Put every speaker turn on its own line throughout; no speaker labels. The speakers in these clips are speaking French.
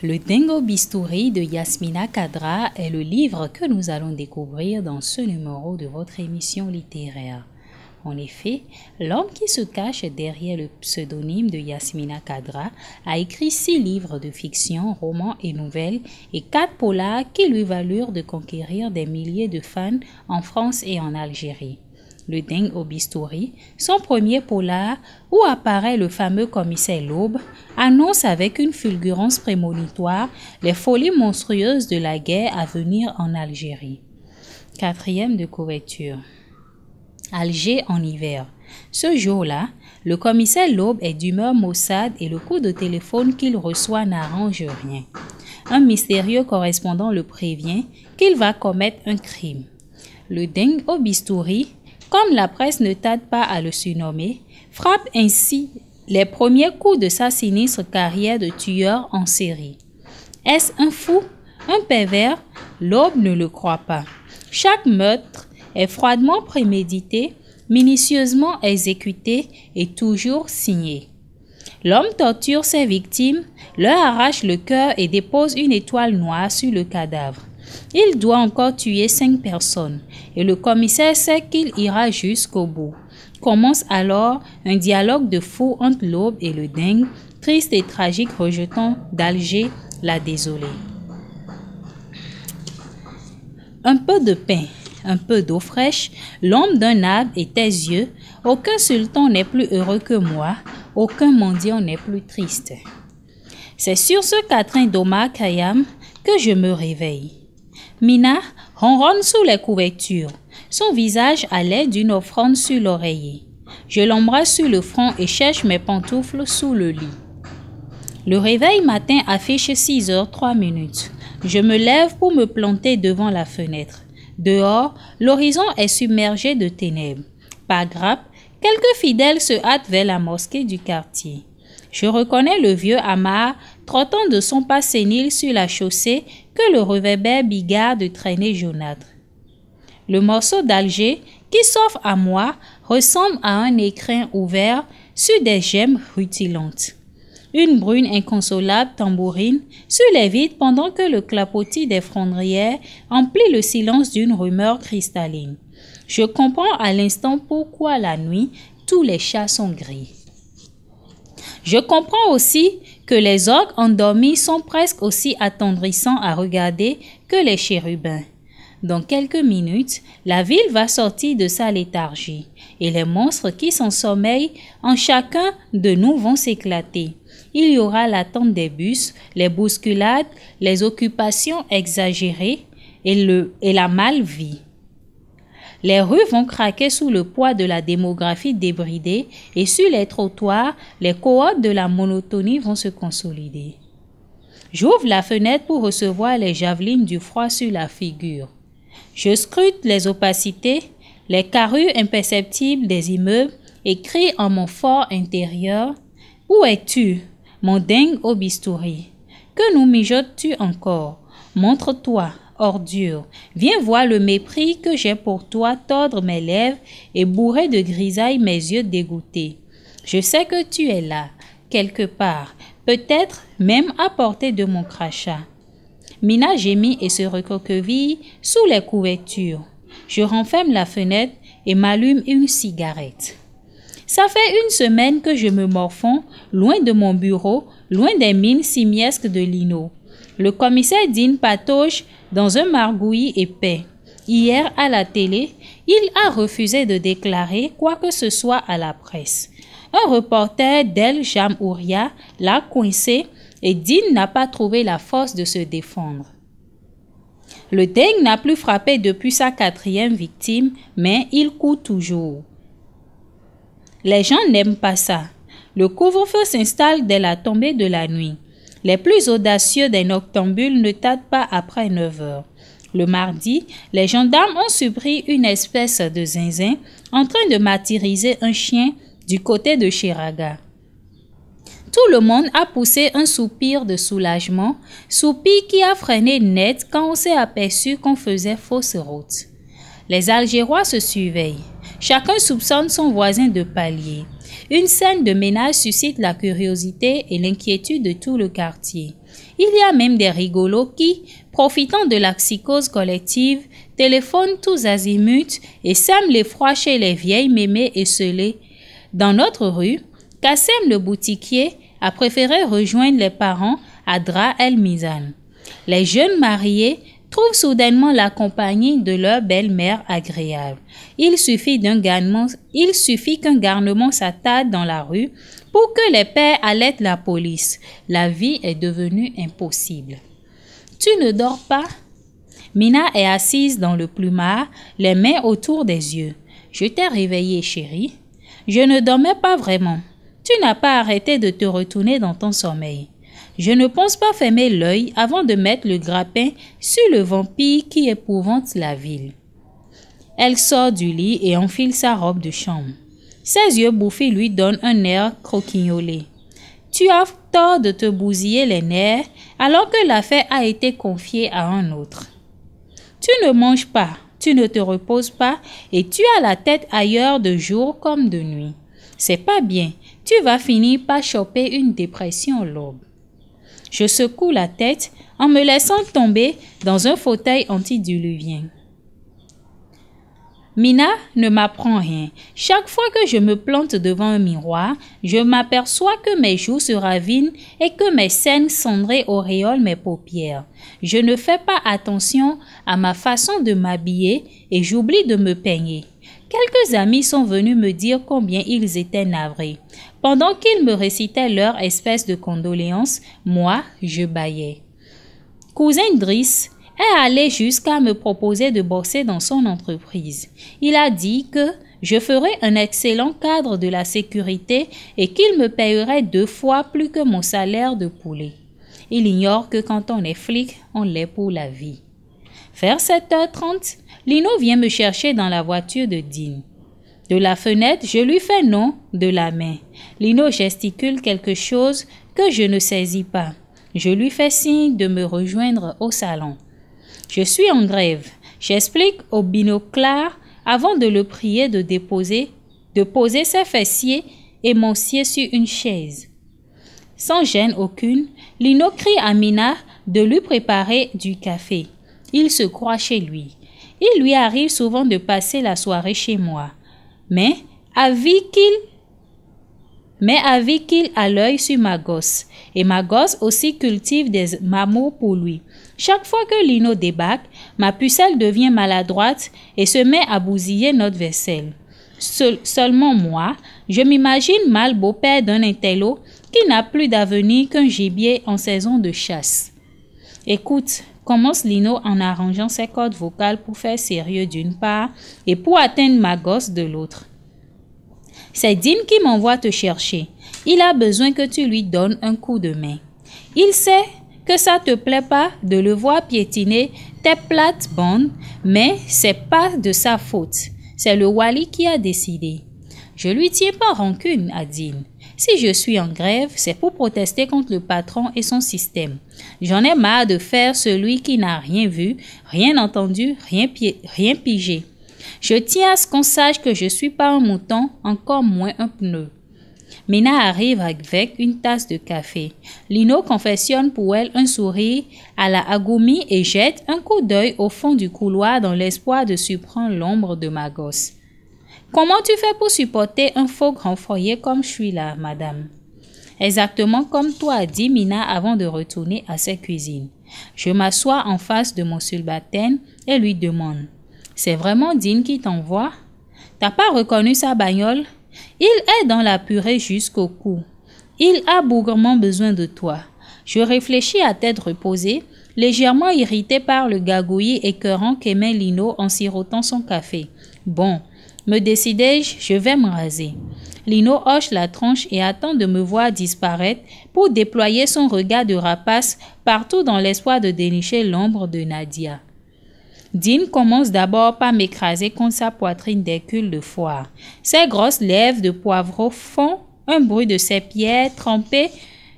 Le Dingo Bistouri de Yasmina Khadra est le livre que nous allons découvrir dans ce numéro de votre émission littéraire. En effet, l'homme qui se cache derrière le pseudonyme de Yasmina Khadra a écrit 6 livres de fiction, romans et nouvelles et 4 polars qui lui valurent de conquérir des milliers de fans en France et en Algérie. Le Dingo Bistouri, son premier polar, où apparaît le fameux commissaire L'aube, annonce avec une fulgurance prémonitoire les folies monstrueuses de la guerre à venir en Algérie. 4e de couverture. Alger en hiver. Ce jour-là, le commissaire L'aube est d'humeur maussade et le coup de téléphone qu'il reçoit n'arrange rien. Un mystérieux correspondant le prévient qu'il va commettre un crime. Le Dingo Bistouri, comme la presse ne tarde pas à le surnommer, frappe ainsi les premiers coups de sa sinistre carrière de tueur en série. Est-ce un fou, un pervers? L'aube ne le croit pas. Chaque meurtre est froidement prémédité, minutieusement exécuté et toujours signé. L'homme torture ses victimes, leur arrache le cœur et dépose une étoile noire sur le cadavre. Il doit encore tuer 5 personnes et le commissaire sait qu'il ira jusqu'au bout. Commence alors un dialogue de fou entre L'aube et le Dingue, triste et tragique rejeton d'Alger la désolée. Un peu de pain, un peu d'eau fraîche, l'ombre d'un arbre et tes yeux, aucun sultan n'est plus heureux que moi, aucun mendiant n'est plus triste. C'est sur ce quatrain d'Omar Khayyam que je me réveille. Mina ronronne sous les couvertures, son visage à l'aide d'une offrande sur l'oreiller. Je l'embrasse sur le front et cherche mes pantoufles sous le lit. Le réveil matin affiche 6h03. Je me lève pour me planter devant la fenêtre. Dehors, l'horizon est submergé de ténèbres. Par grappe, quelques fidèles se hâtent vers la mosquée du quartier. Je reconnais le vieux Amar trottant de son pas sénile sur la chaussée que le réverbère bigard de traînées jaunâtres. Le morceau d'Alger qui s'offre à moi ressemble à un écrin ouvert sur des gemmes rutilantes. Une brune inconsolable tambourine sur les vitres pendant que le clapotis des fondrières emplit le silence d'une rumeur cristalline. Je comprends à l'instant pourquoi la nuit, tous les chats sont gris. Je comprends aussi que les orques endormis sont presque aussi attendrissants à regarder que les chérubins. Dans quelques minutes, la ville va sortir de sa léthargie et les monstres qui s'en sommeillent en chacun de nous vont s'éclater. Il y aura l'attente des bus, les bousculades, les occupations exagérées et la mal-vie. Les rues vont craquer sous le poids de la démographie débridée et sur les trottoirs, les cohortes de la monotonie vont se consolider. J'ouvre la fenêtre pour recevoir les javelines du froid sur la figure. Je scrute les opacités, les carrures imperceptibles des immeubles et crie en mon fort intérieur « Où es-tu, mon Dingo Bistouri? Que nous mijotes-tu encore? Montre-toi, ordure, viens voir le mépris que j'ai pour toi tordre mes lèvres et bourrer de grisaille mes yeux dégoûtés. Je sais que tu es là, quelque part, peut-être même à portée de mon crachat. » Mina gémit et se recroqueville sous les couvertures. Je renferme la fenêtre et m'allume une cigarette. Ça fait 1 semaine que je me morfonds, loin de mon bureau, loin des mines simiesques de Lino. Le commissaire dîne patauge dans un margouillis épais. Hier, à la télé, il a refusé de déclarer quoi que ce soit à la presse. Un reporter d'El Jamhouria l'a coincé et Dean n'a pas trouvé la force de se défendre. Le Dingue n'a plus frappé depuis sa 4e victime, mais il court toujours. Les gens n'aiment pas ça. Le couvre-feu s'installe dès la tombée de la nuit. Les plus audacieux des noctambules ne tardent pas après 9 heures. Le mardi, les gendarmes ont surpris une espèce de zinzin en train de martyriser un chien du côté de Chiraga. Tout le monde a poussé un soupir de soulagement, soupir qui a freiné net quand on s'est aperçu qu'on faisait fausse route. Les Algérois se surveillent. Chacun soupçonne son voisin de palier. Une scène de ménage suscite la curiosité et l'inquiétude de tout le quartier. Il y a même des rigolos qui, profitant de la psychose collective, téléphonent tous azimuts et sèment l'effroi chez les vieilles mémées esselées. Dans notre rue, Kassem le boutiquier a préféré rejoindre les parents à Dra el-Mizan. Les jeunes mariés trouvent soudainement la compagnie de leur belle-mère agréable. Il suffit qu'un garnement s'attarde dans la rue pour que les pères alertent la police. La vie est devenue impossible. Tu ne dors pas? Mina est assise dans le plumard, les mains autour des yeux. Je t'ai réveillée, chérie. Je ne dormais pas vraiment. Tu n'as pas arrêté de te retourner dans ton sommeil. Je ne pense pas fermer l'œil avant de mettre le grappin sur le vampire qui épouvante la ville. Elle sort du lit et enfile sa robe de chambre. Ses yeux bouffés lui donnent un air croquignolé. Tu as tort de te bousiller les nerfs alors que l'affaire a été confiée à un autre. Tu ne manges pas, tu ne te reposes pas et tu as la tête ailleurs de jour comme de nuit. C'est pas bien, tu vas finir par choper une dépression lourde. Je secoue la tête en me laissant tomber dans un fauteuil antidiluvien. Mina ne m'apprend rien. Chaque fois que je me plante devant un miroir, je m'aperçois que mes joues se ravinent et que mes scènes cendrées auréolent mes paupières. Je ne fais pas attention à ma façon de m'habiller et j'oublie de me peigner. Quelques amis sont venus me dire combien ils étaient navrés. Pendant qu'ils me récitaient leur espèce de condoléances, moi, je bâillais. Cousin Driss est allé jusqu'à me proposer de bosser dans son entreprise. Il a dit que je ferais un excellent cadre de la sécurité et qu'il me payerait 2 fois plus que mon salaire de poulet. Il ignore que quand on est flic, on l'est pour la vie. Vers 7h30, Lino vient me chercher dans la voiture de Dean. De la fenêtre, je lui fais non de la main. Lino gesticule quelque chose que je ne saisis pas. Je lui fais signe de me rejoindre au salon. Je suis en grève. J'explique au binoclard avant de le prier de poser ses fessiers émonciés sur une chaise. Sans gêne aucune, Lino crie à Mina de lui préparer du café. Il se croit chez lui. Il lui arrive souvent de passer la soirée chez moi. Mais avis qu'il a l'œil sur ma gosse. Et ma gosse aussi cultive des amours pour lui. Chaque fois que Lino débarque, ma pucelle devient maladroite et se met à bousiller notre vaisselle. Seulement moi, je m'imagine mal beau-père d'un intello qui n'a plus d'avenir qu'un gibier en saison de chasse. Écoute, commence Lino en arrangeant ses cordes vocales pour faire sérieux d'une part et pour atteindre ma gosse de l'autre. C'est Dean qui m'envoie te chercher. Il a besoin que tu lui donnes un coup de main. Il sait que ça te plaît pas de le voir piétiner tes plates-bandes, mais c'est pas de sa faute. C'est le Wali qui a décidé. Je lui tiens pas rancune à Dean. Si je suis en grève, c'est pour protester contre le patron et son système. J'en ai marre de faire celui qui n'a rien vu, rien entendu, rien pigé. Je tiens à ce qu'on sache que je suis pas un mouton, encore moins un pneu. Mina arrive avec une tasse de café. Lino confessionne pour elle un sourire à la Agoumi et jette un coup d'œil au fond du couloir dans l'espoir de surprendre l'ombre de ma gosse. Comment tu fais pour supporter un faux grand foyer comme je suis là, madame? Exactement comme toi, dit Mina avant de retourner à sa cuisine. Je m'assois en face de mon subalterne et lui demande. C'est vraiment Dean qui t'envoie? T'as pas reconnu sa bagnole? Il est dans la purée jusqu'au cou. Il a bougrement besoin de toi. Je réfléchis à tête reposée, légèrement irritée par le gagouillis écœurant qu'émet Lino en sirotant son café. Bon, me décidai-je, je vais me raser. Lino hoche la tronche et attend de me voir disparaître pour déployer son regard de rapace partout dans l'espoir de dénicher l'ombre de Nadia. Dean commence d'abord par m'écraser contre sa poitrine d'Hercule de foire. Ses grosses lèvres de poivreau font un bruit de ses pierres trempées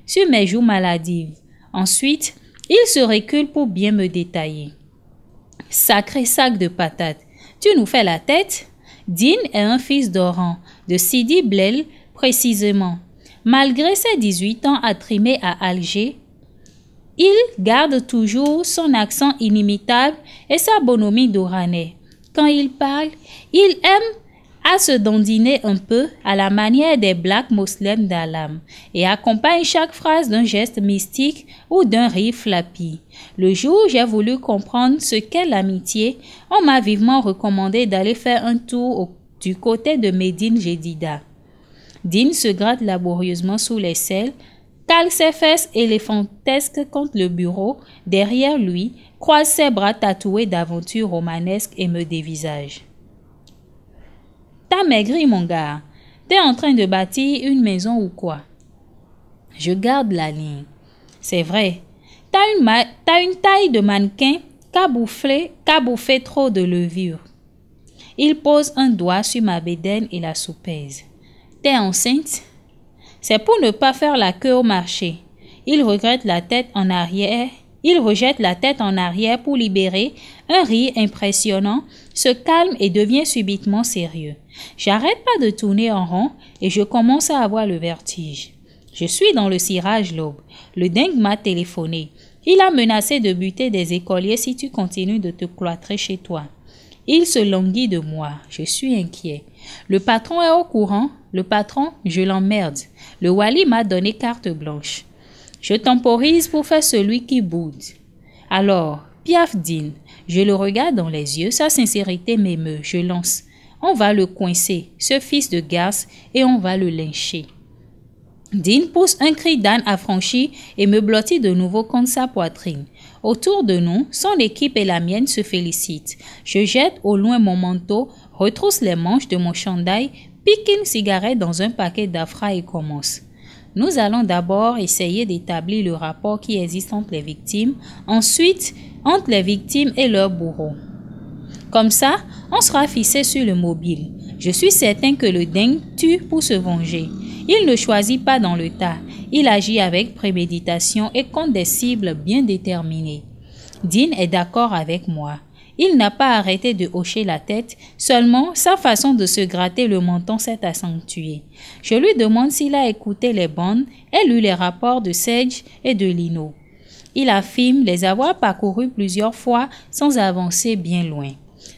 sur mes joues maladives. Ensuite, il se recule pour bien me détailler. Sacré sac de patates, tu nous fais la tête? Dean est un fils d'Oran, de Sidi Blel précisément. Malgré ses 18 ans à trimer à Alger, il garde toujours son accent inimitable et sa bonhomie d'Oranais. Quand il parle, il aime à se dandiner un peu à la manière des Black Muslims d'Alam et accompagne chaque phrase d'un geste mystique ou d'un rire flappy. Le jour où j'ai voulu comprendre ce qu'est l'amitié, on m'a vivement recommandé d'aller faire un tour du côté de Médine Jedida. Dean se gratte laborieusement sous l'aisselle, cale ses fesses éléphantesques contre le bureau, derrière lui, croise ses bras tatoués d'aventures romanesques et me dévisage. T'as maigri, mon gars. T'es en train de bâtir une maison ou quoi? Je garde la ligne. C'est vrai. T'as une taille de mannequin qu'a bouffé trop de levure. Il pose un doigt sur ma bédaine et la soupèse. T'es enceinte? C'est pour ne pas faire la queue au marché. Il rejette la tête en arrière pour libérer un rire impressionnant, se calme et devient subitement sérieux. J'arrête pas de tourner en rond et je commence à avoir le vertige. Je suis dans le cirage l'aube. Le dingue m'a téléphoné. Il a menacé de buter des écoliers si tu continues de te cloîtrer chez toi. Il se languit de moi. Je suis inquiet. Le patron est au courant. Le patron, je l'emmerde. Le Wali m'a donné carte blanche. Je temporise pour faire celui qui boude. Alors, Piaf Dean, je le regarde dans les yeux, sa sincérité m'émeut, je lance. On va le coincer, ce fils de garce, et on va le lyncher. Dean pousse un cri d'âne affranchi et me blottit de nouveau contre sa poitrine. Autour de nous, son équipe et la mienne se félicitent. Je jette au loin mon manteau, retrousse les manches de mon chandail, pique une cigarette dans un paquet d'afra et commence. Nous allons d'abord essayer d'établir le rapport qui existe entre les victimes, ensuite entre les victimes et leurs bourreaux. Comme ça, on sera fixé sur le mobile. Je suis certain que le dingue tue pour se venger. Il ne choisit pas dans le tas. Il agit avec préméditation et contre des cibles bien déterminées. Dean est d'accord avec moi. Il n'a pas arrêté de hocher la tête, seulement sa façon de se gratter le menton s'est accentuée. Je lui demande s'il a écouté les bandes et lu les rapports de Sedge et de Lino. Il affirme les avoir parcourus plusieurs fois sans avancer bien loin.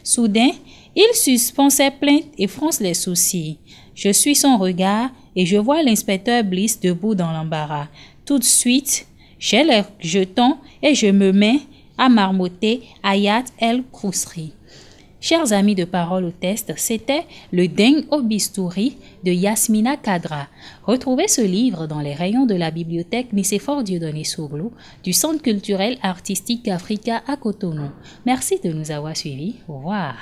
Soudain, il suspend ses plaintes et fronce les sourcils. Je suis son regard et je vois l'inspecteur Bliss debout dans l'embarras. Tout de suite, j'ai les jetons et je me mets à marmotter Hayat El Khousri. Chers amis de Parole au Test, c'était Le dingue au bistouri de Yasmina Kadra. Retrouvez ce livre dans les rayons de la bibliothèque Nicéphore Dieudonné Soglou du Centre culturel artistique Africa à Cotonou. Merci de nous avoir suivis. Au revoir.